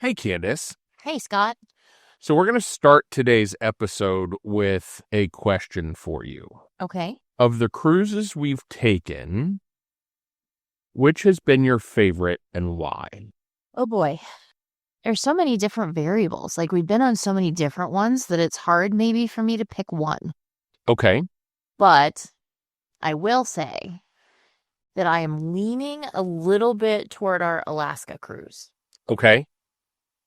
Hey, Candace. Hey, Scott. So we're going to start today's episode with a question for you. Okay. Of the cruises we've taken, which has been your favorite and why? Oh, boy. There's so many different variables. Like, we've been on so many different ones that it's hard maybe for me to pick one. Okay. But I will say that I am leaning a little bit toward our Alaska cruise. Okay.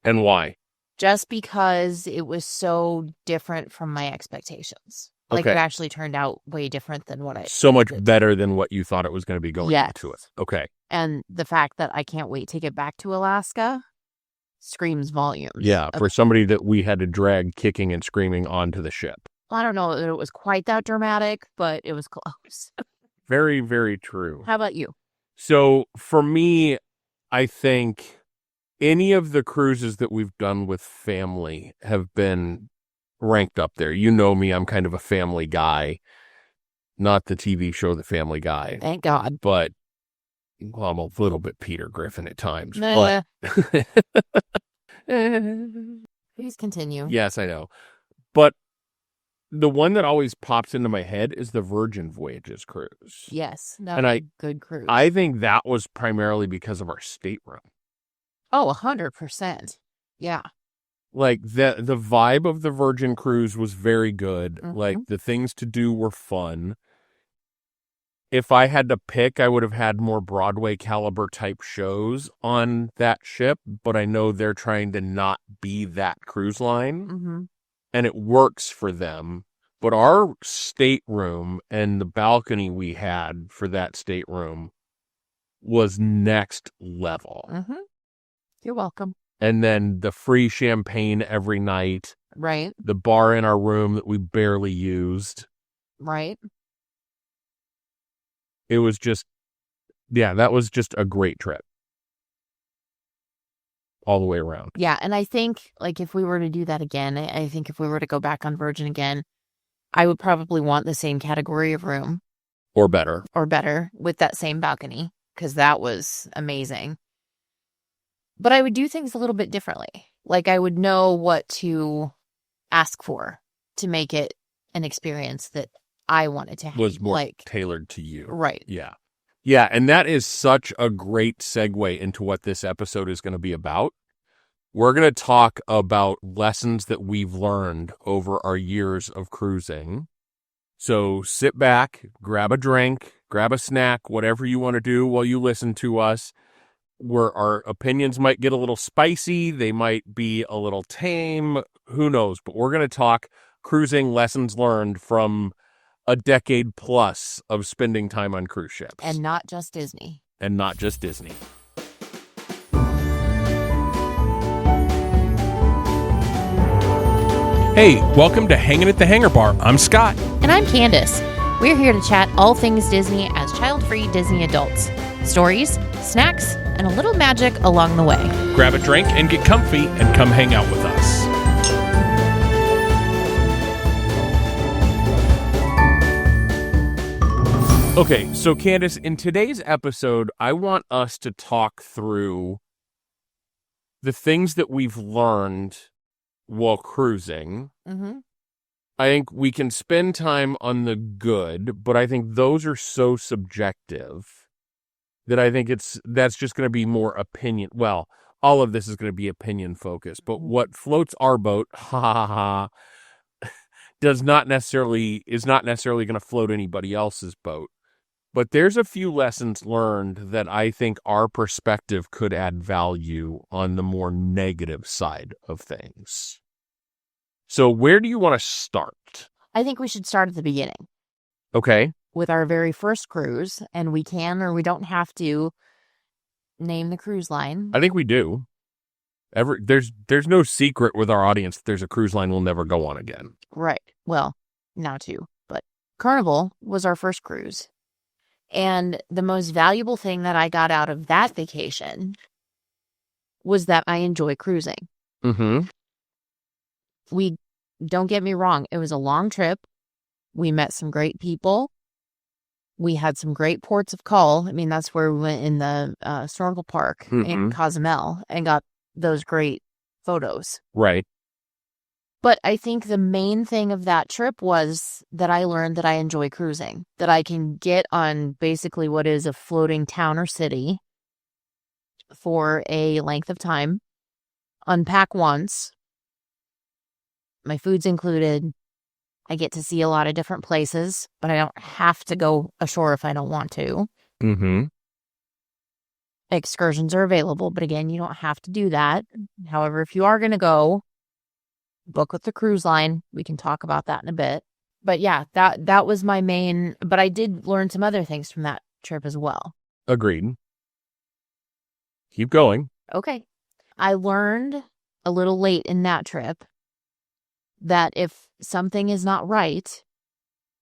And why? Just because it was so different from my expectations. Like, Okay. it actually turned out way different than what I So much expected. better than what you thought it was going to be going Yes. into it. Okay. And the fact that I can't wait to get back to Alaska screams volumes. Yeah, for somebody that we had to drag kicking and screaming onto the ship. I don't know that it was quite that dramatic, but it was close. Very, very true. How about you? So for me, I think any of the cruises that we've done with family have been ranked up there. You know me, I'm kind of a family guy, not the TV show The Family Guy, Thank God. but well, I'm a little bit Peter Griffin at times. Nah. But Please continue. yes, I know. But the one that always pops into my head is the Virgin Voyages cruise. Yes. That And was a good cruise. I think that was primarily because of our stateroom. Oh, 100%. Yeah. Like the vibe of the Virgin cruise was very good. Mhm. Like the things to do were fun. If I had to pick, I would have had more Broadway caliber type shows on that ship, but I know they're trying to not be that cruise line, Mm-hmm. and it works for them. But our stateroom and the balcony we had for that stateroom was next level. Mm-hmm. You're welcome. And then the free champagne every night, Right. the bar in our room that we barely used. Right. It was just, yeah, that was just a great trip. All the way around. Yeah. And I think, like, if we were to do that again, I think if we were to go back on Virgin again, I would probably want the same category of room. Or better. Or better with that same balcony, because that was amazing. But I would do things a little bit differently. Like, I would know what to ask for to make it an experience that I wanted to have. Was more like, tailored to you. Right. Yeah. Yeah, and that is such a great segue into what this episode is going to be about. We're going to talk about lessons that we've learned over our years of cruising. So sit back, grab a drink, grab a snack, whatever you want to do while you listen to us. Where our opinions might get a little spicy, they might be a little tame, who knows? But we're going to talk cruising lessons learned from a decade plus of spending time on cruise ships. And not just Disney. And not just Disney. Hey, welcome to Hanging at the Hangar Bar. I'm Scott. And I'm Candace. We're here to chat all things Disney as child-free Disney adults. Stories, snacks, and a little magic along the way. Grab a drink and get comfy and come hang out with us. Okay, so Candace, in today's episode, I want us to talk through the things that we've learned while cruising. Mm-hmm. I think we can spend time on the good, but I think those are so subjective that I think that's just going to be more opinion. Well, all of this is going to be opinion focused, but what floats our boat, is not necessarily going to float anybody else's boat. But there's a few lessons learned that I think our perspective could add value on the more negative side of things. So where do you want to start? I think we should start at the beginning. Okay. With our very first cruise, and we can or we don't have to name the cruise line. I think we do. There's no secret with our audience that there's a cruise line we'll never go on again. Right. Well, now too. But Carnival was our first cruise. And the most valuable thing that I got out of that vacation was that I enjoy cruising. Mm-hmm. Don't get me wrong, it was a long trip. We met some great people. We had some great ports of call. I mean, that's where we went in the snorkel park in Cozumel and got those great photos. Right. But I think the main thing of that trip was that I learned that I enjoy cruising, that I can get on basically what is a floating town or city for a length of time, unpack once, my food's included, I get to see a lot of different places, but I don't have to go ashore if I don't want to. Mm-hmm. Excursions are available, but again, you don't have to do that. However, if you are going to go, book with the cruise line. We can talk about that in a bit. But yeah, that was my main, but I did learn some other things from that trip as well. Agreed. Keep going. Okay. I learned a little late in that trip that if something is not right,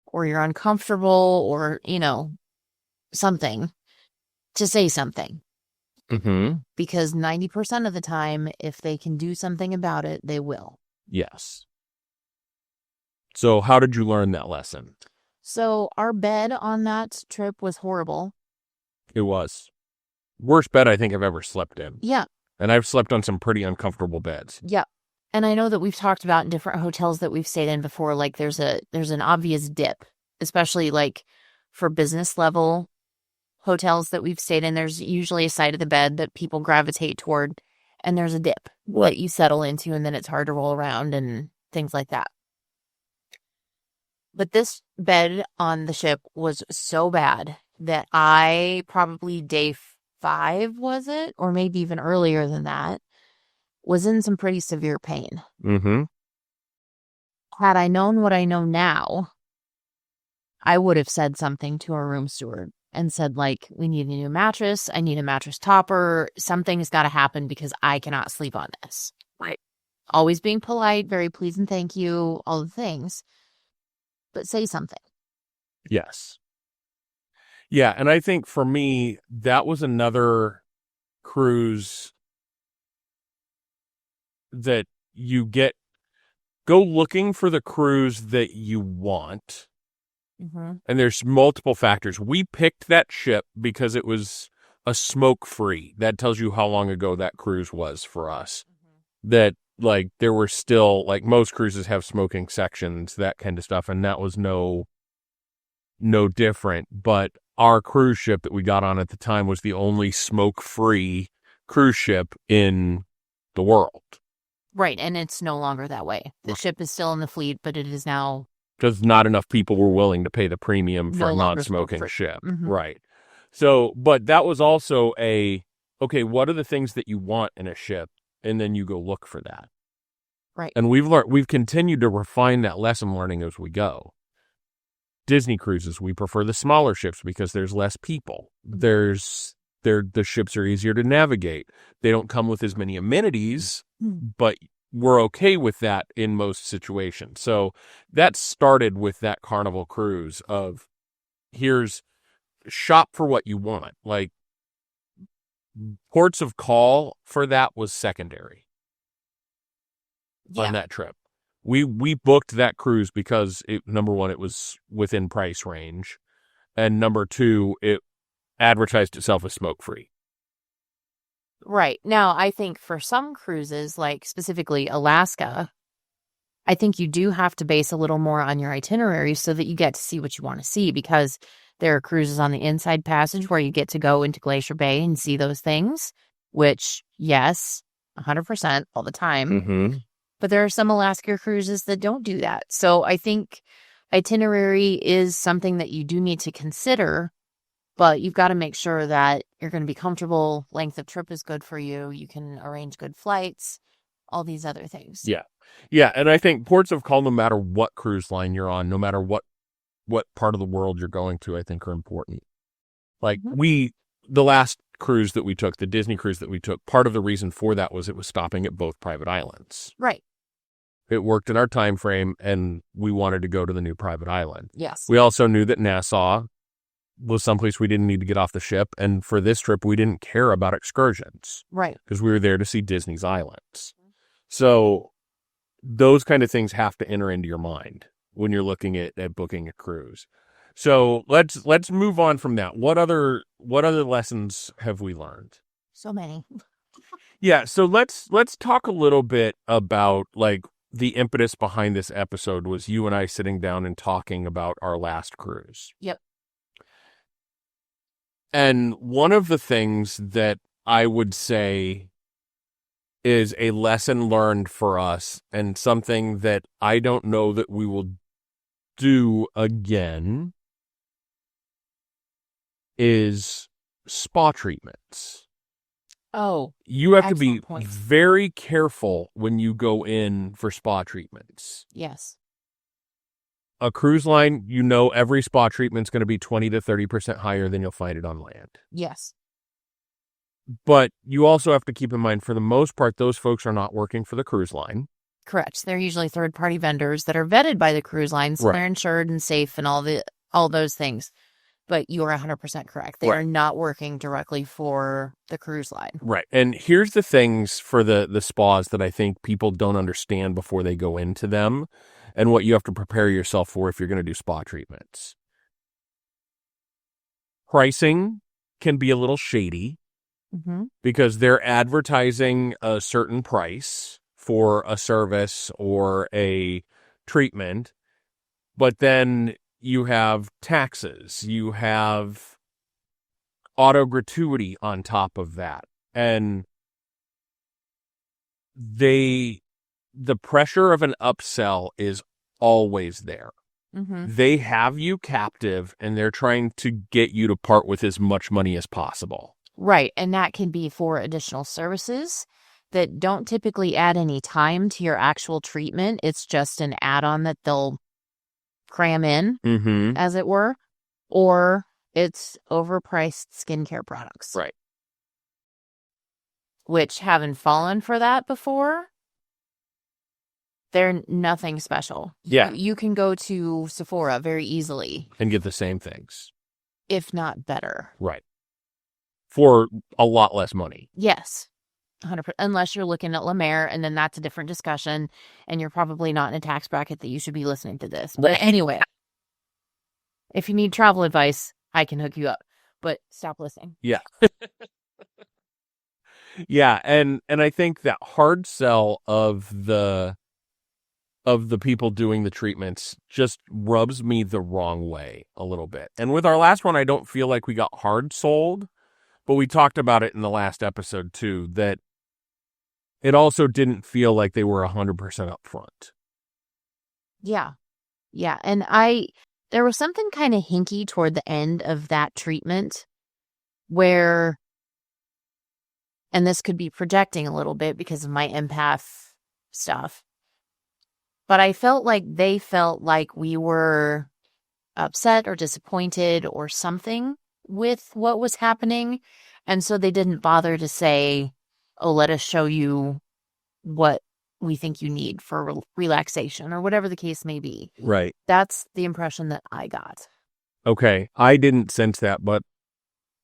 or you're uncomfortable, or, something, to say something. Mm-hmm. Because 90% of the time, if they can do something about it, they will. Yes. So how did you learn that lesson? So our bed on that trip was horrible. It was. Worst bed I think I've ever slept in. Yeah. And I've slept on some pretty uncomfortable beds. Yeah. And I know that we've talked about in different hotels that we've stayed in before, like there's an obvious dip, especially like for business level hotels that we've stayed in. There's usually a side of the bed that people gravitate toward, and there's a dip that you settle into, and then it's hard to roll around and things like that. But this bed on the ship was so bad that I probably day 5, was it? Or maybe even earlier than that, was in some pretty severe pain. Mm-hmm. Had I known what I know now, I would have said something to our room steward and said, like, we need a new mattress. I need a mattress topper. Something's got to happen because I cannot sleep on this. Right. Always being polite, very please and thank you, all the things. But say something. Yes. Yeah, and I think for me, that was another cruise that you go looking for the cruise that you want. Mm-hmm. And there's multiple factors. We picked that ship because it was a smoke-free. That tells you how long ago that cruise was for us. Mm-hmm. That, like, there were still, like, most cruises have smoking sections, that kind of stuff, and that was no different. But our cruise ship that we got on at the time was the only smoke-free cruise ship in the world. Right, and it's no longer that way. The ship is still in the fleet, but it is now... Because not enough people were willing to pay the premium for no a non-smoking smoke-free ship. Mm-hmm. Right. So, but that was also okay, what are the things that you want in a ship? And then you go look for that. Right. And we've continued to refine that lesson learning as we go. Disney cruises, we prefer the smaller ships because there's less people. The ships are easier to navigate. They don't come with as many amenities, but we're okay with that in most situations. So that started with that Carnival cruise of here's shop for what you want. Like ports of call for that was secondary on that trip. We booked that cruise because number one, it was within price range. And number two, it advertised itself as smoke-free. Right. Now, I think for some cruises, like specifically Alaska, I think you do have to base a little more on your itinerary so that you get to see what you want to see, because there are cruises on the Inside Passage where you get to go into Glacier Bay and see those things, which, yes, 100% all the time. Mm-hmm. But there are some Alaska cruises that don't do that. So I think itinerary is something that you do need to consider, but you've got to make sure that you're going to be comfortable. Length of trip is good for you. You can arrange good flights, all these other things. Yeah. Yeah. And I think ports of call, no matter what cruise line you're on, no matter what part of the world you're going to, I think are important. Like the last cruise that we took, the Disney cruise that we took, part of the reason for that was it was stopping at both private islands. Right. It worked in our time frame, and we wanted to go to the new private island. Yes. We also knew that Nassau was someplace we didn't need to get off the ship, and for this trip, we didn't care about excursions. Right. Because we were there to see Disney's islands. So those kind of things have to enter into your mind when you're looking at booking a cruise. So let's move on from that. What other lessons have we learned? So many. Yeah, so let's talk a little bit about like the impetus behind this episode was you and I sitting down and talking about our last cruise. Yep. And one of the things that I would say is a lesson learned for us and something that I don't know that we will do again is spa treatments. Oh, You have to be excellent point. very careful when you go in for spa treatments. yes. A cruise line, you know every spa treatment's going to be 20 to 30% higher than you'll find it on land. Yes. But you also have to keep in mind, for the most part, those folks are not working for the cruise line. Correct. They're usually third-party vendors that are vetted by the cruise lines. So Right. they're insured and safe and all those things. But you are 100% correct. They Right. are not working directly for the cruise line. Right. And here's the things for the spas that I think people don't understand before they go into them and what you have to prepare yourself for if you're going to do spa treatments. Pricing can be a little shady Mm-hmm. because they're advertising a certain price for a service or a treatment, but then you have taxes, you have auto gratuity on top of that. And the pressure of an upsell is always there. Mm-hmm. They have you captive and they're trying to get you to part with as much money as possible. Right. And that can be for additional services that don't typically add any time to your actual treatment. It's just an add-on that they'll cram in, Mm-hmm. as it were, or it's overpriced skincare products. Right. Which, having fallen for that before, they're nothing special. Yeah. You can go to Sephora very easily, And get the same things. if not better. Right. For a lot less money. Yes. 100%. Unless you're looking at La Mer, and then that's a different discussion, and you're probably not in a tax bracket that you should be listening to this. But anyway, if you need travel advice, I can hook you up. But stop listening. Yeah. Yeah, and I think that hard sell of the people doing the treatments just rubs me the wrong way a little bit. And with our last one, I don't feel like we got hard sold, but we talked about it in the last episode too, that it also didn't feel like they were 100% upfront. Yeah. Yeah. And there was something kind of hinky toward the end of that treatment where, and this could be projecting a little bit because of my empath stuff, but I felt like they felt like we were upset or disappointed or something with what was happening. And so they didn't bother to say, oh, let us show you what we think you need for relaxation or whatever the case may be. Right. That's the impression that I got. Okay. I didn't sense that, but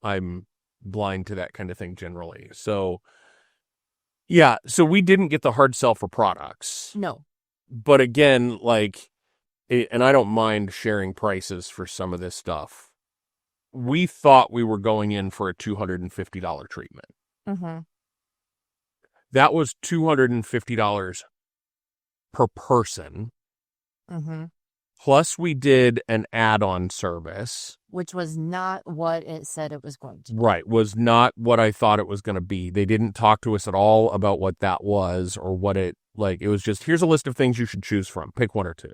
I'm blind to that kind of thing generally. So, yeah. So we didn't get the hard sell for products. No. But again, like, and I don't mind sharing prices for some of this stuff. We thought we were going in for a $250 treatment. Mm-hmm. That was $250 per person. Mm-hmm. Plus we did an add-on service. Which was not what it said it was going to be. Right. Was not what I thought it was going to be. They didn't talk to us at all about what that was or what it, like, it was just, here's a list of things you should choose from. Pick one or two.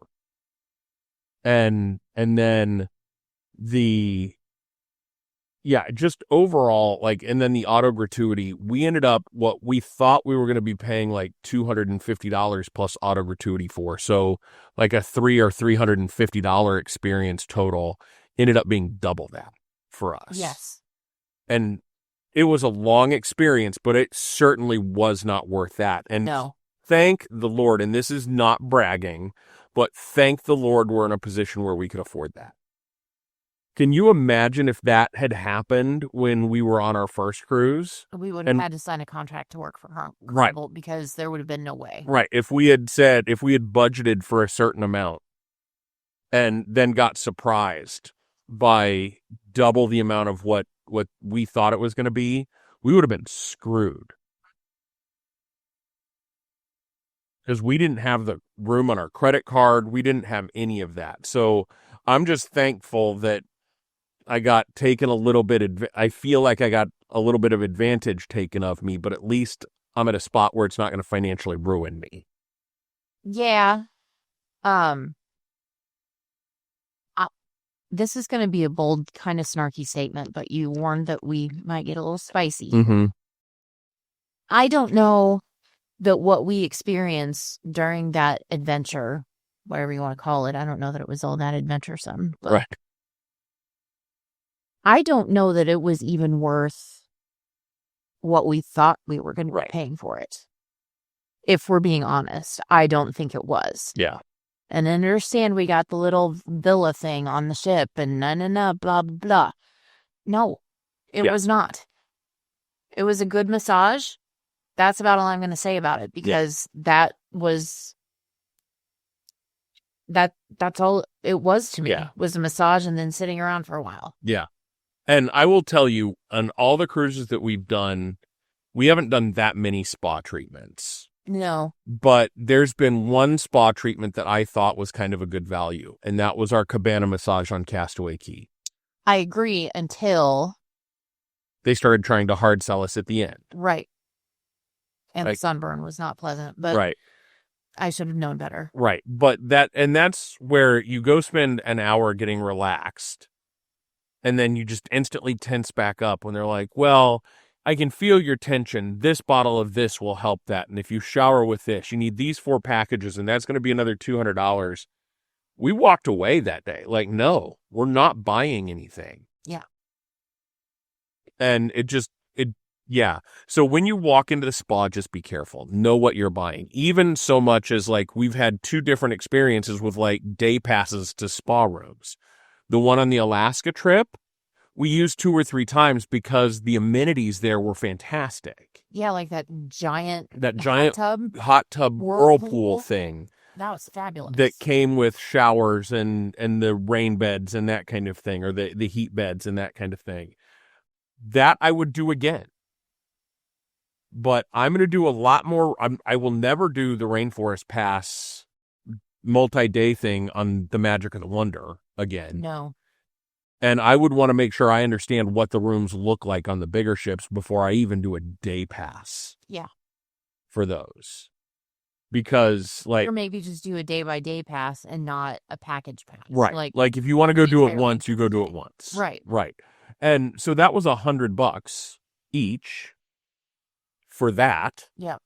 And then just overall, like, and then the auto gratuity, we ended up what we thought we were going to be paying like $250 plus auto gratuity for. So like a $300 or $350 experience total ended up being double that for us. Yes. And it was a long experience, but it certainly was not worth that. And No. thank the Lord, and this is not bragging, but thank the Lord we're in a position where we could afford that. Can you imagine if that had happened when we were on our first cruise? We would have had to sign a contract to work for Carnival because there would have been no way. Right. If we had budgeted for a certain amount and then got surprised by double the amount of what we thought it was going to be, we would have been screwed. because we didn't have the room on our credit card. We didn't have any of that. So I'm just thankful that I got taken a little bit. I feel like I got a little bit of advantage taken of me, but at least I'm at a spot where it's not going to financially ruin me. Yeah. This is going to be a bold, kind of snarky statement, but you warned that we might get a little spicy. Mm-hmm. I don't know that what we experienced during that adventure, whatever you want to call it, I don't know that it was all that adventuresome. But Right. I don't know that it was even worth what we thought we were going to be Right. paying for it. If we're being honest, I don't think it was. Yeah. And understand we got the little villa thing on the ship and blah, blah, blah. No, it Yeah. was not. It was a good massage. That's about all I'm going to say about it, because that's all it was to me. Yeah. Was a massage and then sitting around for a while. Yeah. And I will tell you, on all the cruises that we've done, we haven't done that many spa treatments. No. But there's been one spa treatment that I thought was kind of a good value, and that was our cabana massage on Castaway Cay. I agree until... They started trying to hard sell us at the end. Right. And the Like- sunburn was not pleasant, but Right. I should have known better. Right. But that's where you go spend an hour getting relaxed, and then you just instantly tense back up when they're like, well, I can feel your tension. This bottle of this will help that. And if you shower with this, you need these 4 packages, and that's going to be another $200. We walked away that day. Like, no, we're not buying anything. Yeah. And yeah. So when you walk into the spa, just be careful. Know what you're buying. Even so much as, like, we've had 2 different experiences with, like, day passes to spa rooms. The one on the Alaska trip, we used 2 or 3 times because the amenities there were fantastic. Yeah, like that giant tub. hot tub whirlpool thing That was fabulous. that came with showers and the rain beds and that kind of thing, or the heat beds and that kind of thing. That I would do again. But I'm going to do a lot more. I will never do the Rainforest Pass multi-day thing on the Magic of the Wonder again. No. And I would want to make sure I understand what the rooms look like on the bigger ships before I even do a day pass. Yeah. For those. Because, like... Or maybe just do a day-by-day pass and not a package pass. Right. Like if you want to go do it entirely once, you go do it once. Right. Right. And so that was $100 each for that. Yeah.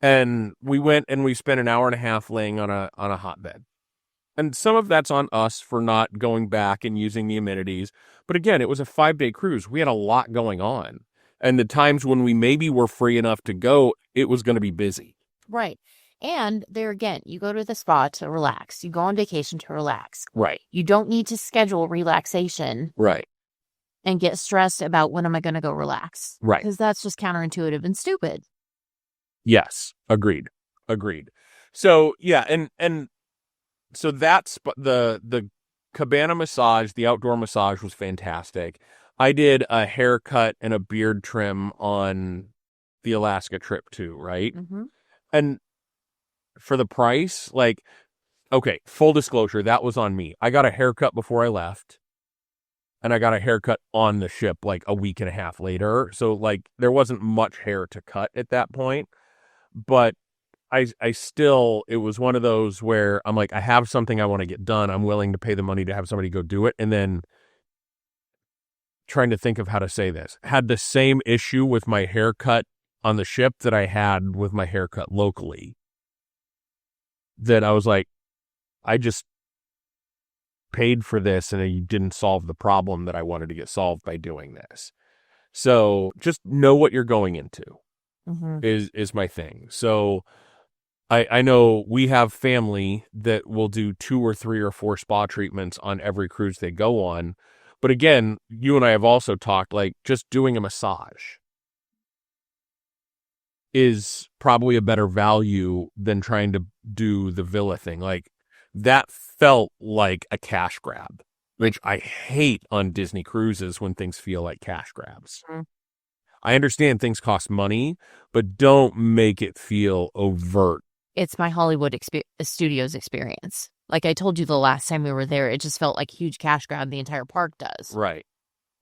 And we went and we spent an hour and a half laying on a hotbed. And some of that's on us for not going back and using the amenities. But again, it was a 5-day cruise. We had a lot going on. And the times when we maybe were free enough to go, it was going to be busy. Right. And there again, you go to the spa to relax. You go on vacation to relax. Right. You don't need to schedule relaxation Right. and get stressed about when am I going to go relax. Right. Because that's just counterintuitive and stupid. Yes. Agreed. So, yeah. And so that's the cabana massage, the outdoor massage was fantastic. I did a haircut and a beard trim on the Alaska trip too, right? Mm-hmm. And for the price, like, okay, full disclosure, that was on me. I got a haircut before I left, and I got a haircut on the ship like a week and a half later. So, like, there wasn't much hair to cut at that point. But I still, it was one of those where I'm like, I have something I want to get done. I'm willing to pay the money to have somebody go do it. And then trying to think of how to say this, had the same issue with my haircut on the ship that I had with my haircut locally. That I was like, I just paid for this and you didn't solve the problem that I wanted to get solved by doing this. So just know what you're going into is my thing. So I know we have family that will do 2 or 3 or 4 spa treatments on every cruise they go on. But again, you and I have also talked, like, just doing a massage is probably a better value than trying to do the villa thing. Like, that felt like a cash grab, which I hate on Disney cruises when things feel like cash grabs. Mm. I understand things cost money, but don't make it feel overt. it's my Hollywood Studios experience. Like I told you the last time we were there, it just felt like a huge cash grab. The entire park does. Right.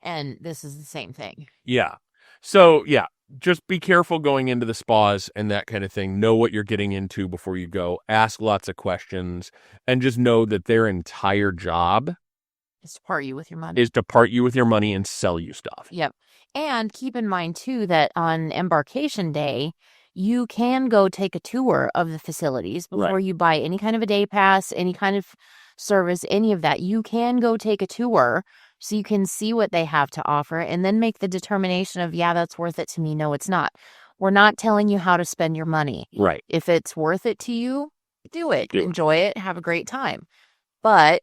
And this is the same thing. Yeah. So, yeah, just be careful going into the spas and that kind of thing. Know what you're getting into before you go. Ask lots of questions and just know that their entire job Is to part you with your money. is to part you with your money and sell you stuff. Yep. And keep in mind, too, that on embarkation day, you can go take a tour of the facilities before you buy any kind of a day pass, any kind of service, any of that. You can go take a tour so you can see what they have to offer and then make the determination of, yeah, that's worth it to me. No, it's not. We're not telling you how to spend your money. Right. If it's worth it to you, do it. Do it. Enjoy it. Have a great time. But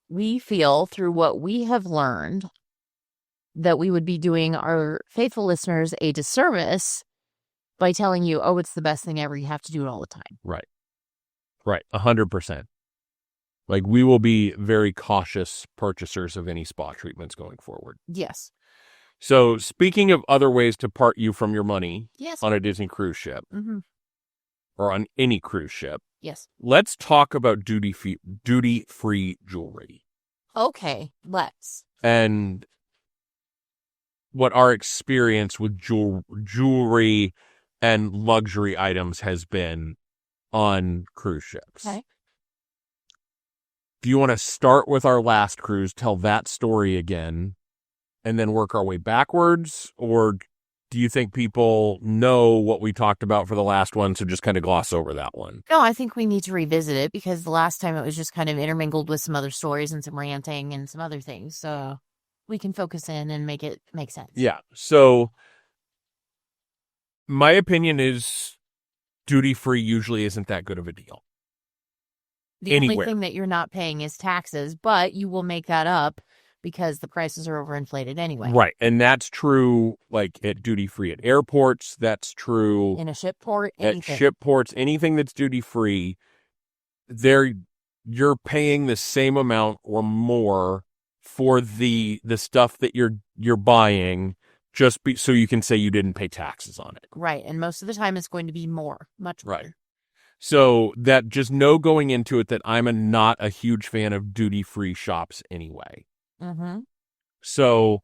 we feel through what we have learned that we would be doing our faithful listeners a disservice by telling you, oh, it's the best thing ever. You have to do it all the time. Right. Right. 100%. Like, we will be very cautious purchasers of any spa treatments going forward. Yes. So, speaking of other ways to part you from your money Yes. on a Disney cruise ship or on any cruise ship, Yes. let's talk about duty-free jewelry Okay. Let's. and what our experience with jewelry and luxury items has been on cruise ships. Okay. Do you want to start with our last cruise, tell that story again, and then work our way backwards? Or do you think people know what we talked about for the last one, so just kind of gloss over that one? No, I think we need to revisit it because the last time it was just kind of intermingled with some other stories and some ranting and some other things. So we can focus in and make it make sense. Yeah. So my opinion is duty-free usually isn't that good of a deal. The Anywhere. only thing that you're not paying is taxes, but you will make that up because the prices are overinflated anyway. Right. And that's true, like, at duty-free at airports. That's true In a ship port, at anything. ship ports. Anything that's duty-free, you're paying the same amount or more for the stuff that you're buying, so you can say you didn't pay taxes on it. Right. And most of the time it's going to be more, much more. Right. So that just know going into it that I'm not a huge fan of duty-free shops anyway. Mm-hmm. So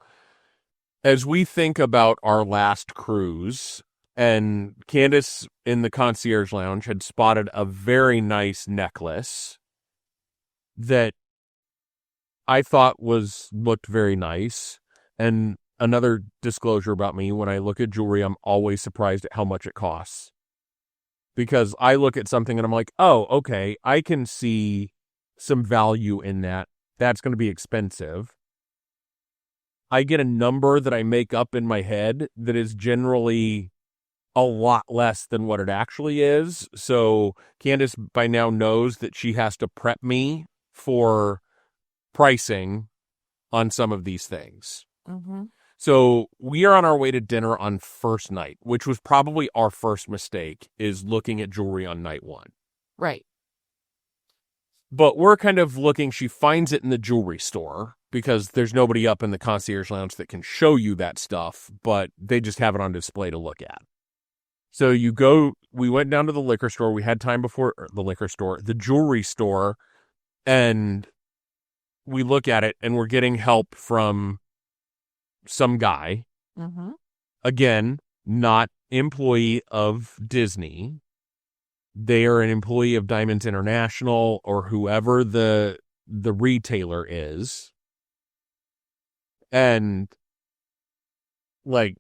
as we think about our last cruise, and Candace in the concierge lounge had spotted a very nice necklace that I thought looked very nice. And another disclosure about me, when I look at jewelry, I'm always surprised at how much it costs. Because I look at something and I'm like, oh, okay, I can see some value in that. That's going to be expensive. I get a number that I make up in my head that is generally a lot less than what it actually is. So Candace by now knows that she has to prep me for pricing on some of these things. Mm-hmm. So we are on our way to dinner on first night, which was probably our first mistake, is looking at jewelry on night one. Right. But we're kind of looking, she finds it in the jewelry store because there's nobody up in the concierge lounge that can show you that stuff, but they just have it on display to look at. So we went down to the liquor store. We had time before the jewelry store, and we look at it and we're getting help from some guy, Mm-hmm. again, not employee of Disney. They are an employee of Diamonds International or whoever the retailer is. And like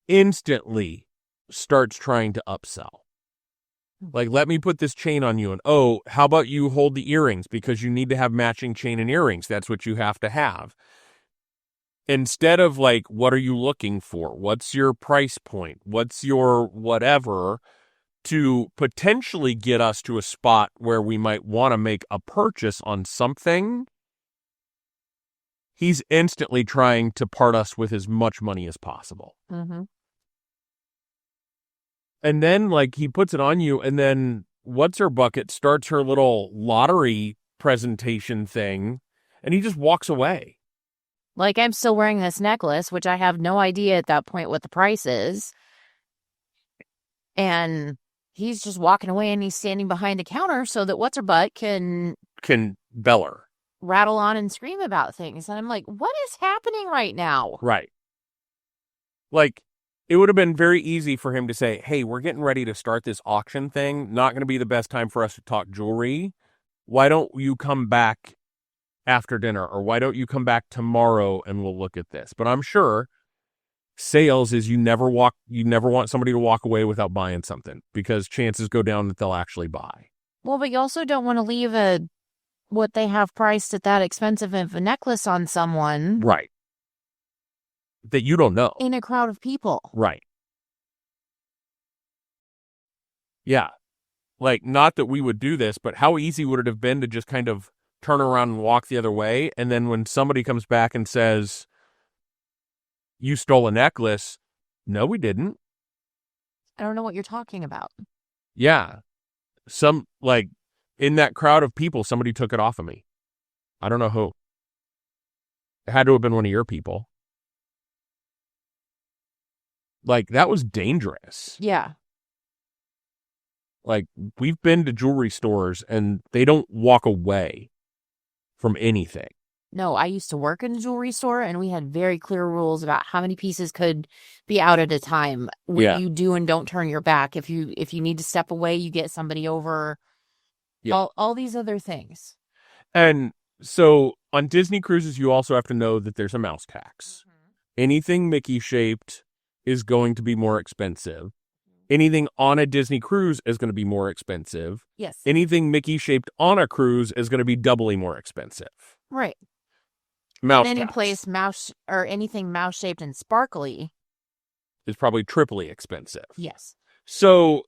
instantly starts trying to upsell. Like, let me put this chain on you. And, oh, how about you hold the earrings because you need to have matching chain and earrings. That's what you have to have. Instead of like, what are you looking for? What's your price point? What's your whatever, to potentially get us to a spot where we might want to make a purchase on something, he's instantly trying to part us with as much money as possible. Mm-hmm. And then, like, he puts it on you, and then What's-Her-Bucket starts her little lottery presentation thing, and he just walks away. Like, I'm still wearing this necklace, which I have no idea at that point what the price is. And he's just walking away and he's standing behind the counter so that what's-her-butt can bell her. rattle on and scream about things. And I'm like, what is happening right now? Right. Like, it would have been very easy for him to say, hey, we're getting ready to start this auction thing. Not going to be the best time for us to talk jewelry. Why don't you come back after dinner? Or why don't you come back tomorrow and we'll look at this? But I'm sure sales is you never want somebody to walk away without buying something, because chances go down that they'll actually buy. Well, but you also don't want to leave what they have priced at that expensive of a necklace on someone. Right. That you don't know. In a crowd of people. Right. Yeah. Like, not that we would do this, but how easy would it have been to just kind of turn around and walk the other way? And then when somebody comes back and says, you stole a necklace. No, we didn't. I don't know what you're talking about. Yeah. In that crowd of people, somebody took it off of me. I don't know who. It had to have been one of your people. Like, that was dangerous. Yeah. Like, we've been to jewelry stores and they don't walk away from anything. No, I used to work in a jewelry store and we had very clear rules about how many pieces could be out at a time. What you do and don't turn your back. If you need to step away, you get somebody over. Yeah. All these other things. And so on Disney cruises, you also have to know that there's a mouse tax. Mm-hmm. Anything Mickey shaped is going to be more expensive. Anything on a Disney cruise is going to be more expensive. Yes. Anything Mickey shaped on a cruise is going to be doubly more expensive. Right. Mouse any tax. place mouse or anything mouse shaped and sparkly is probably triply expensive. Yes. So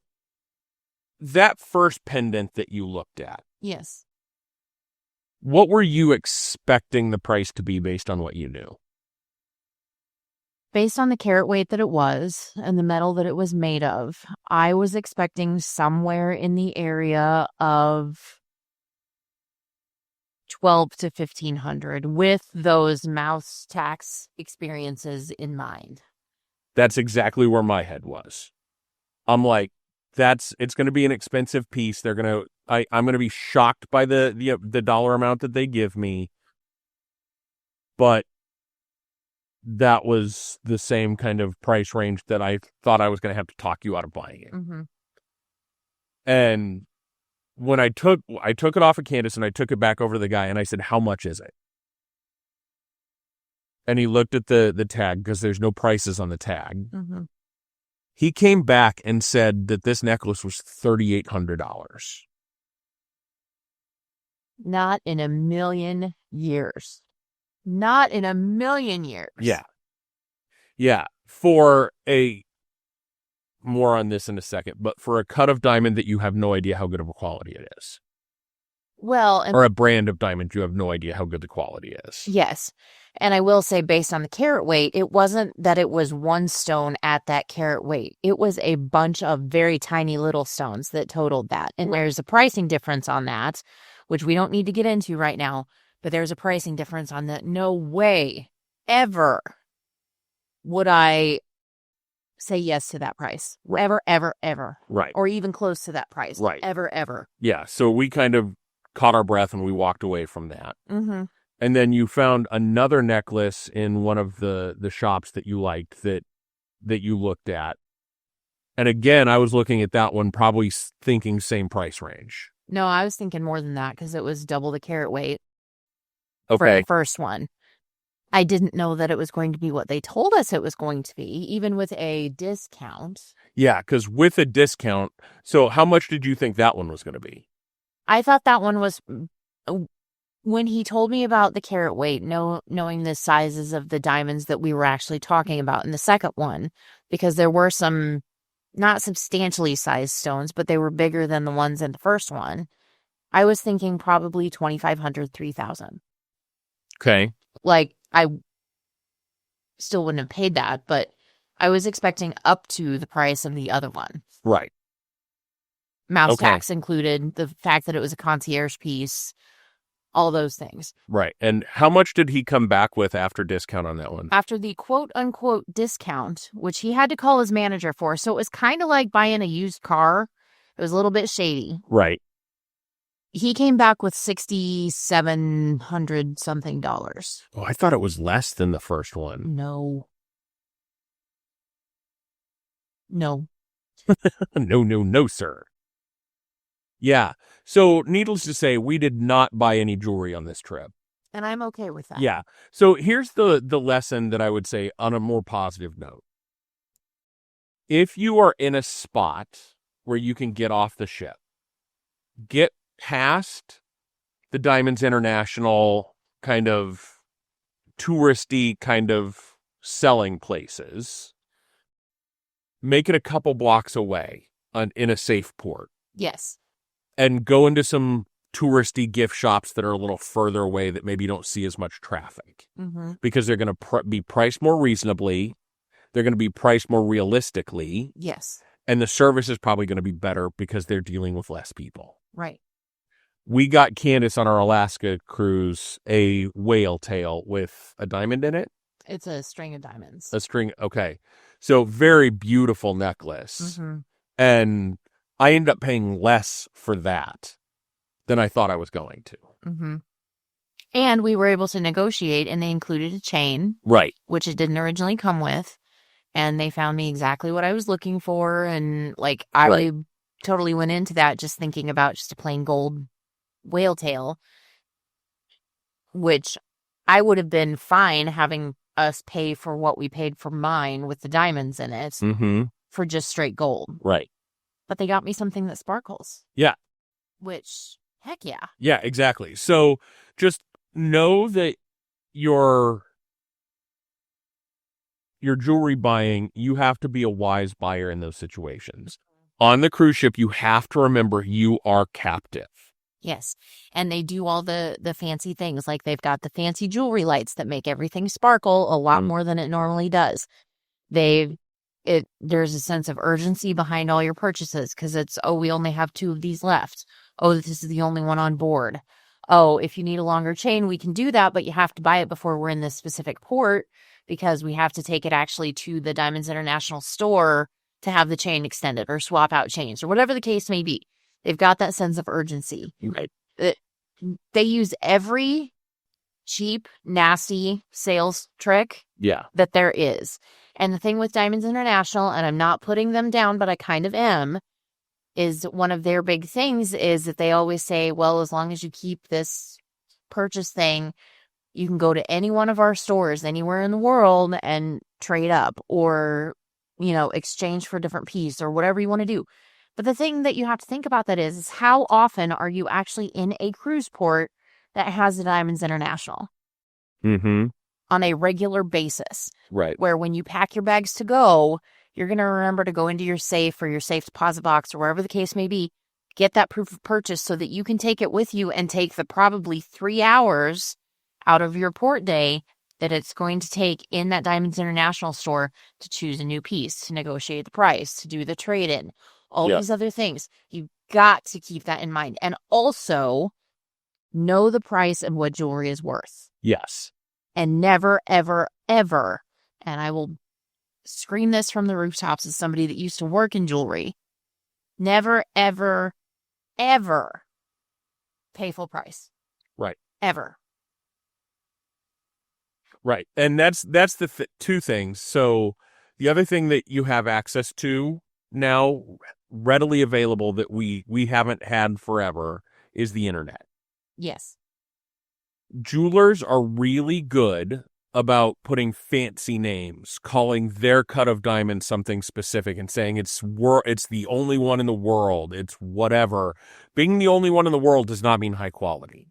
that first pendant that you looked at. Yes. What were you expecting the price to be based on what you knew? Based on the carat weight that it was and the metal that it was made of, I was expecting somewhere in the area of $1,200 to $1,500 with those mouse tax experiences in mind. That's exactly where my head was. I'm like, it's going to be an expensive piece. I'm going to be shocked by the dollar amount that they give me. But that was the same kind of price range that I thought I was going to have to talk you out of buying it. Mm-hmm. And when I took it off of Candace and I took it back over to the guy and I said, how much is it? And he looked at the tag because there's no prices on the tag. Mm-hmm. He came back and said that this necklace was $3,800. Not in a million years. Not in a million years. Yeah. Yeah. For more on this in a second, but for a cut of diamond that you have no idea how good of a quality it is. Well, or a brand of diamond, you have no idea how good the quality is. Yes. And I will say, based on the carat weight, it wasn't that it was one stone at that carat weight. It was a bunch of very tiny little stones that totaled that. And there's a pricing difference on that, which we don't need to get into right now. But there's a pricing difference on that. No way ever would I say yes to that price. Ever, ever, ever. Right. Or even close to that price. Right. Ever, ever. Yeah. So we kind of caught our breath and we walked away from that. Mm-hmm. And then you found another necklace in one of the shops that you liked that you looked at. And again, I was looking at that one, probably thinking same price range. No, I was thinking more than that because it was double the carat weight. Okay. For the first one. I didn't know that it was going to be what they told us it was going to be, even with a discount. Yeah, because with a discount, so how much did you think that one was going to be? I thought that one was, when he told me about the carat weight, knowing the sizes of the diamonds that we were actually talking about in the second one, because there were some not substantially sized stones, but they were bigger than the ones in the first one. I was thinking probably $2,500, $3,000. Okay. Like, I still wouldn't have paid that, but I was expecting up to the price of the other one. Right. Mouse tax included, the fact that it was a concierge piece, all those things. Right. And how much did he come back with after discount on that one? After the quote-unquote discount, which he had to call his manager for, so it was kind of like buying a used car It was a little bit shady. Right. He came back with $6,700 something. Oh, I thought it was less than the first one. No. No, no, sir. Yeah. So needless to say, we did not buy any jewelry on this trip. And I'm okay with that. Yeah. So here's the lesson that I would say on a more positive note. If you are in a spot where you can get off the ship, get past the Diamonds International kind of touristy kind of selling places, make it a couple blocks away in a safe port. Yes. And go into some touristy gift shops that are a little further away that maybe you don't see as much traffic. Mm-hmm. Because they're going to be priced more reasonably. They're going to be priced more realistically. Yes. And the service is probably going to be better because they're dealing with less people. Right. We got Candace on our Alaska cruise a whale tail with a diamond in it. It's a string of diamonds. A string. Okay. So very beautiful necklace. Mm-hmm. And I ended up paying less for that than I thought I was going to. Mm-hmm. And we were able to negotiate, and they included a chain. Right. Which it didn't originally come with. And they found me exactly what I was looking for. And like, I totally went into that just thinking about just a plain gold whale tail, which I would have been fine having us pay for what we paid for mine with the diamonds in it for just straight gold. Right. But they got me something that sparkles. Yeah. Which, heck yeah. Yeah, exactly. So just know that your jewelry buying, you have to be a wise buyer in those situations. On the cruise ship, you have to remember you are captive. Yes. And they do all the fancy things. Like they've got the fancy jewelry lights that make everything sparkle a lot more than it normally does. There's a sense of urgency behind all your purchases because it's, oh, we only have 2 of these left. Oh, this is the only one on board. Oh, if you need a longer chain, we can do that, but you have to buy it before we're in this specific port because we have to take it actually to the Diamonds International store to have the chain extended or swap out chains or whatever the case may be. They've got that sense of urgency. Right. They use every cheap, nasty sales trick that there is. And the thing with Diamonds International, and I'm not putting them down, but I kind of am, is one of their big things is that they always say, well, as long as you keep this purchase thing, you can go to any one of our stores anywhere in the world and trade up or, exchange for a different piece or whatever you want to do. But the thing that you have to think about that is how often are you actually in a cruise port that has the Diamonds International? Mm-hmm. On a regular basis. Right. Where when you pack your bags to go, you're going to remember to go into your safe or your safe deposit box or wherever the case may be, get that proof of purchase so that you can take it with you and take the probably 3 hours out of your port day that it's going to take in that Diamonds International store to choose a new piece, to negotiate the price, to do the trade-in, all these other things. You've got to keep that in mind. And also know the price of what jewelry is worth. Yes. And never, ever, ever, and I will scream this from the rooftops as somebody that used to work in jewelry, never, ever, ever pay full price. Right. Ever. Right. And that's the 2 things. So the other thing that you have access to now readily available that we haven't had forever is the internet. Yes. Jewelers are really good about putting fancy names, calling their cut of diamond something specific and saying it's the only one in the world. It's whatever. Being the only one in the world does not mean high quality.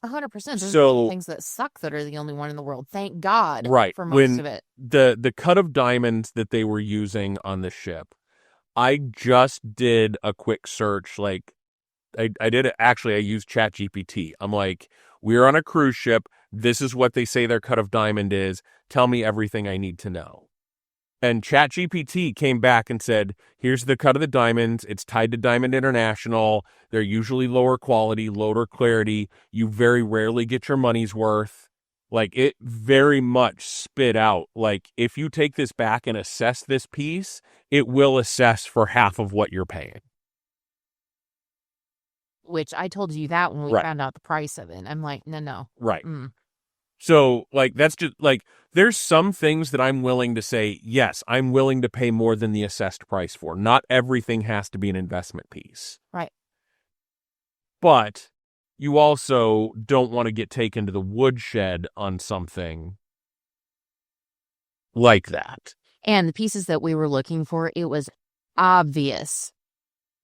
100%. There's So things that suck that are the only one in the world. Thank God for most when of it. The cut of diamonds that they were using on the ship, I just did a quick search. Like I did it. Actually, I used ChatGPT. I'm like, we're on a cruise ship. This is what they say their cut of diamond is. Tell me everything I need to know. And ChatGPT came back and said, here's the cut of the diamonds. It's tied to Diamond International. They're usually lower quality, lower clarity. You very rarely get your money's worth. Like, it very much spit out. Like, if you take this back and assess this piece, it will assess for half of what you're paying. which I told you that when we Right. found out the price of it. I'm like, no. Right. Mm. So, like, that's just, like, there's some things that I'm willing to say, yes, I'm willing to pay more than the assessed price for. Not everything has to be an investment piece. Right. But you also don't want to get taken to the woodshed on something like that. And the pieces that we were looking for, it was obvious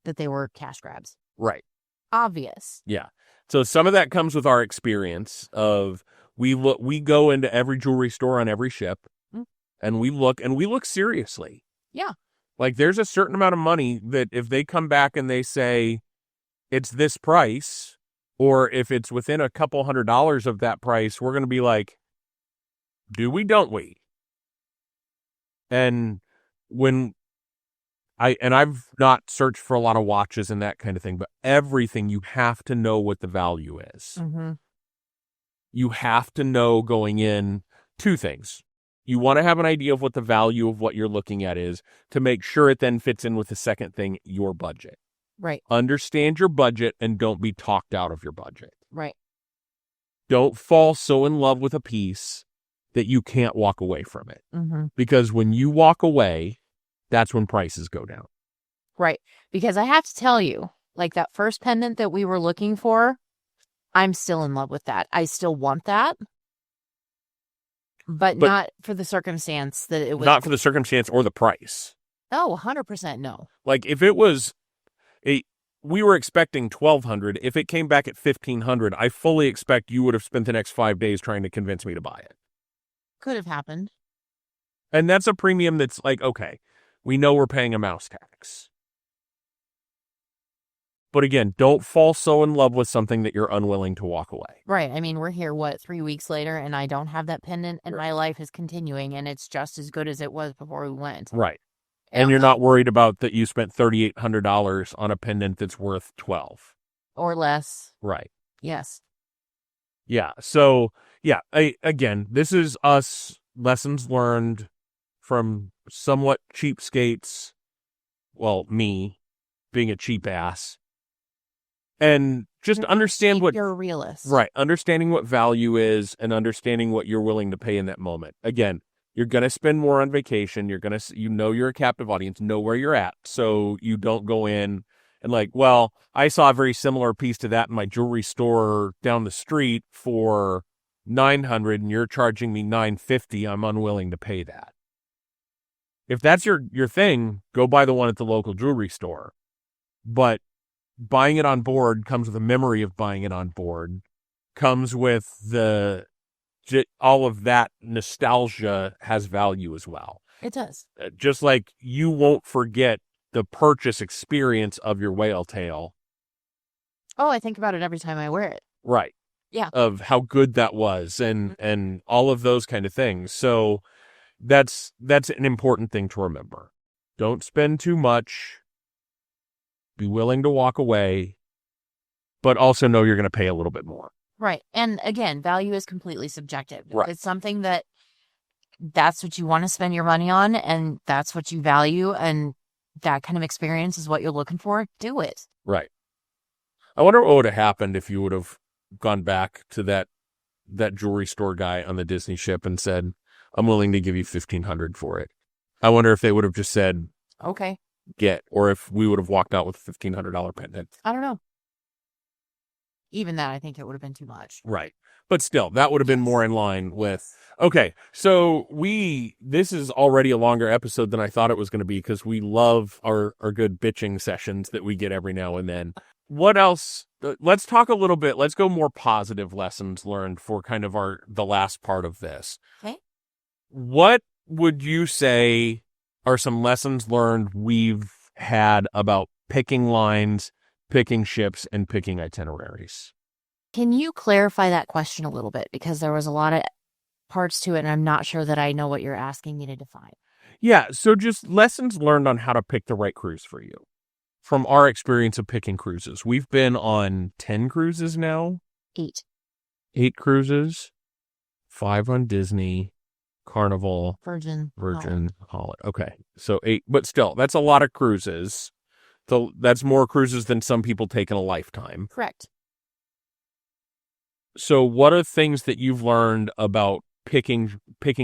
that they were cash grabs. Right. Obvious. Yeah. So some of that comes with our experience of we go into every jewelry store on every ship and we look seriously. Yeah. Like there's a certain amount of money that if they come back and they say it's this price, or if it's within a couple $100 of that price, we're going to be like, do we, don't we? And I've not searched for a lot of watches and that kind of thing, but everything, you have to know what the value is. Mm-hmm. You have to know going in two things. You want to have an idea of what the value of what you're looking at is to make sure it then fits in with the second thing, your budget. Right. Understand your budget and don't be talked out of your budget. Right. Don't fall so in love with a piece that you can't walk away from it. Mm-hmm. Because when you walk away, that's when prices go down. Right. Because I have to tell you, like that first pendant that we were looking for, I'm still in love with that. I still want that. But not for the circumstance that it was. Not for the circumstance or the price. Oh, 100% no. Like if it was we were expecting $1,200. If it came back at $1,500, I fully expect you would have spent the next 5 days trying to convince me to buy it. Could have happened. And that's a premium that's like, okay, we know we're paying a mouse tax. But again, don't fall so in love with something that you're unwilling to walk away. Right. I mean, we're here, 3 weeks later, and I don't have that pendant, and my life is continuing, and it's just as good as it was before we went. Right. And you're not worried about that you spent $3,800 on a pendant that's worth $12,000. Or less. Right. Yes. Yeah. So, yeah, again, this is us lessons learned from somewhat cheapskates. Well, me being a cheap ass. And just understand what you're a realist. Right. Understanding what value is and understanding what you're willing to pay in that moment. Again, you're going to spend more on vacation. You're a captive audience, know where you're at. So you don't go in and like, well, I saw a very similar piece to that in my jewelry store down the street for $900 and you're charging me $950. I'm unwilling to pay that. If that's your thing, go buy the one at the local jewelry store. But buying it on board comes with a memory of buying it on board, comes with all of that nostalgia has value as well. It does. Just like you won't forget the purchase experience of your whale tail. Oh, I think about it every time I wear it. Right. Yeah. Of how good that was and all of those kind of things. So that's an important thing to remember. Don't spend too much. Be willing to walk away, but also know you're going to pay a little bit more. Right. And again, value is completely subjective. Right. It's something that's what you want to spend your money on, and that's what you value, and that kind of experience is what you're looking for. Do it. Right. I wonder what would have happened if you would have gone back to that jewelry store guy on the Disney ship and said, I'm willing to give you $1,500 for it. I wonder if they would have just said, okay, or if we would have walked out with a $1,500 pendant. I don't know. Even that, I think it would have been too much. Right. But still, that would have been more in line with, okay, so this is already a longer episode than I thought it was going to be because we love our good bitching sessions that we get every now and then. What else? Let's talk a little bit. Let's go more positive lessons learned for kind of the last part of this. Okay. What would you say are some lessons learned we've had about picking lines, picking ships, and picking itineraries? Can you clarify that question a little bit? Because there was a lot of parts to it, and I'm not sure that I know what you're asking me to define. Yeah, so just lessons learned on how to pick the right cruise for you. From our experience of picking cruises. We've been on 10 cruises now. 8. 8 cruises. 5 on Disney, Carnival, Virgin, Holiday. Okay, so 8. But still, that's a lot of cruises. That's more cruises than some people take in a lifetime. Correct. So what are things that you've learned about picking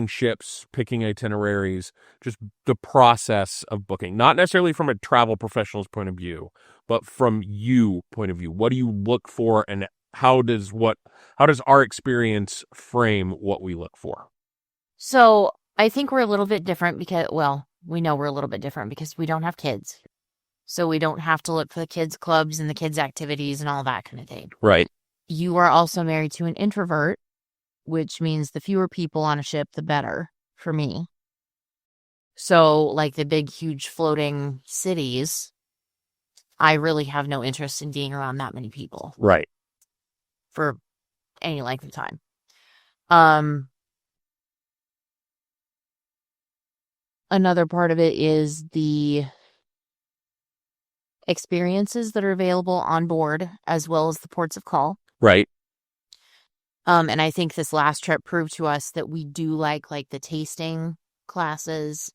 ships, picking itineraries, just the process of booking? Not necessarily from a travel professional's point of view, but from you point of view. What do you look for, and how does our experience frame what we look for? So I think we're a little bit different because, well, we know we're a little bit different because we don't have kids. So we don't have to look for the kids' clubs and the kids' activities and all that kind of thing. Right. You are also married to an introvert, which means the fewer people on a ship, the better for me. So like the big, huge floating cities, I really have no interest in being around that many people. Right. For any length of time. Another part of it is the experiences that are available on board, as well as the ports of call. Right. And I think this last trip proved to us that we do like the tasting classes.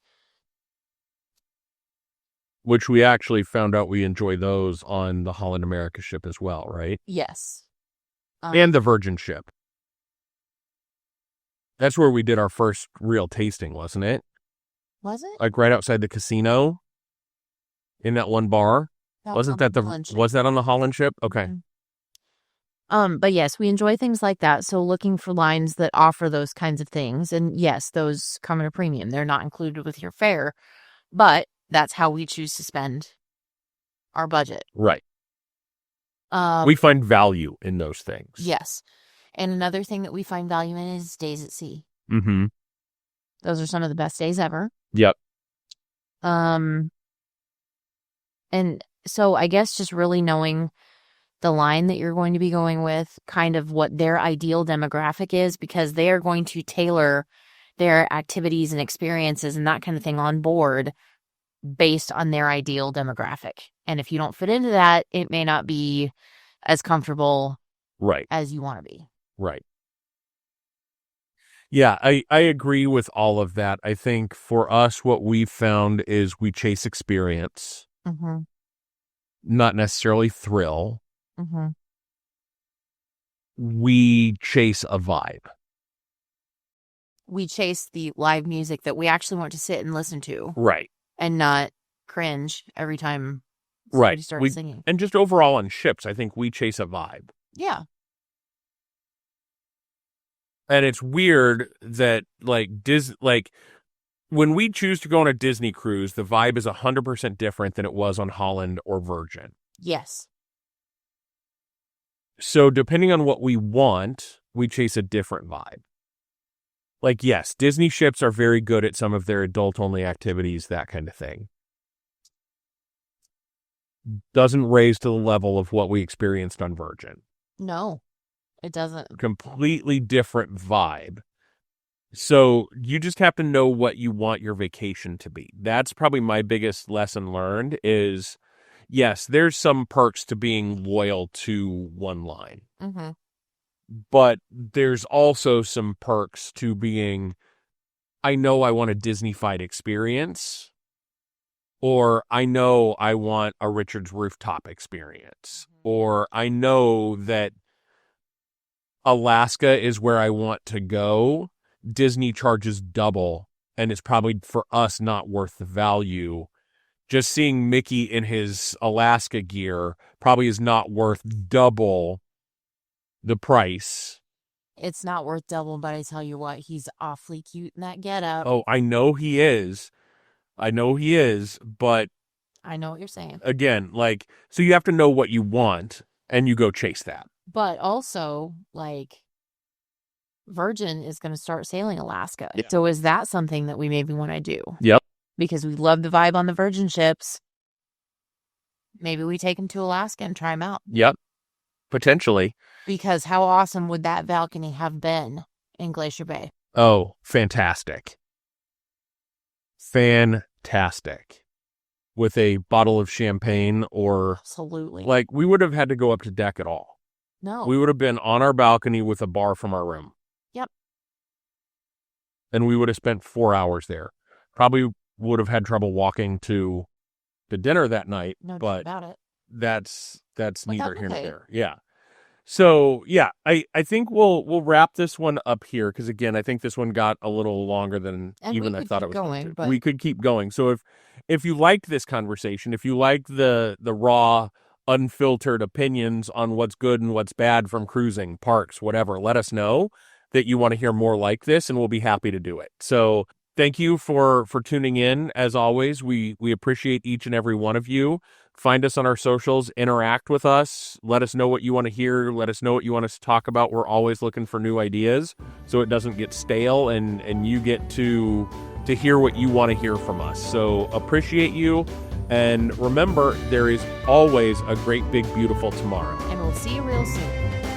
Which we actually found out we enjoy those on the Holland America ship as well, right? Yes. And the Virgin ship. That's where we did our first real tasting, wasn't it? Was it? Like right outside the casino in that one bar. Was that on the Holland ship? Okay. Mm-hmm. But yes, we enjoy things like that. So looking for lines that offer those kinds of things. And yes, those come at a premium. They're not included with your fare, but that's how we choose to spend our budget. Right. We find value in those things. Yes. And another thing that we find value in is days at sea. Mm-hmm. Those are some of the best days ever. Yep. And so I guess just really knowing the line that you're going to be going with, kind of what their ideal demographic is, because they are going to tailor their activities and experiences and that kind of thing on board based on their ideal demographic. And if you don't fit into that, it may not be as comfortable as you want to be. Right. Yeah, I agree with all of that. I think for us, what we've found is we chase experience, not necessarily thrill. We chase a vibe. We chase the live music that we actually want to sit and listen to. Right. And not cringe every time somebody starts singing. And just overall on ships, I think we chase a vibe. Yeah. And it's weird that when we choose to go on a Disney cruise, the vibe is 100% different than it was on Holland or Virgin. Yes. So depending on what we want, we chase a different vibe. Like, yes, Disney ships are very good at some of their adult-only activities, that kind of thing. Doesn't raise to the level of what we experienced on Virgin. No, it doesn't. Completely different vibe. So you just have to know what you want your vacation to be. That's probably my biggest lesson learned is, yes, there's some perks to being loyal to one line. But there's also some perks to being, I know I want a Disney-fied experience, or I know I want a Richard's Rooftop experience, or I know that Alaska is where I want to go. Disney charges double, and it's probably for us not worth the value. Just seeing Mickey in his Alaska gear probably is not worth double the price. It's not worth double, but I tell you what, he's awfully cute in that getup. Oh, I know he is. But I know what you're saying. Again, so you have to know what you want and you go chase that. But also, Virgin is going to start sailing Alaska. Yeah. So is that something that we maybe want to do? Yep. Because we love the vibe on the Virgin ships. Maybe we take them to Alaska and try them out. Yep. Potentially. Because how awesome would that balcony have been in Glacier Bay? Oh, fantastic. Fantastic. With a bottle of champagne or... Absolutely. We would have had to go up to deck at all. No. We would have been on our balcony with a bar from our room. Yep. And we would have spent 4 hours there. Probably would have had trouble walking to to dinner that night, No doubt but about it. that's But neither that's here nor okay. there. Yeah. So yeah, I think we'll wrap this one up here because again, I think this one got a little longer than And even we I could thought it keep was going going, to. but We could keep going. So if you liked this conversation, if you like the raw, unfiltered opinions on what's good and what's bad from cruising, parks, whatever, let us know that you want to hear more like this, and we'll be happy to do it. So thank you for tuning in. As always, we appreciate each and every one of you. Find us on our socials, interact with us, let us know what you want to hear, let us know what you want us to talk about. We're always looking for new ideas so it doesn't get stale and you get to hear what you want to hear from us. So appreciate you, and remember, there is always a great, big, beautiful tomorrow. and we'll see you real soon.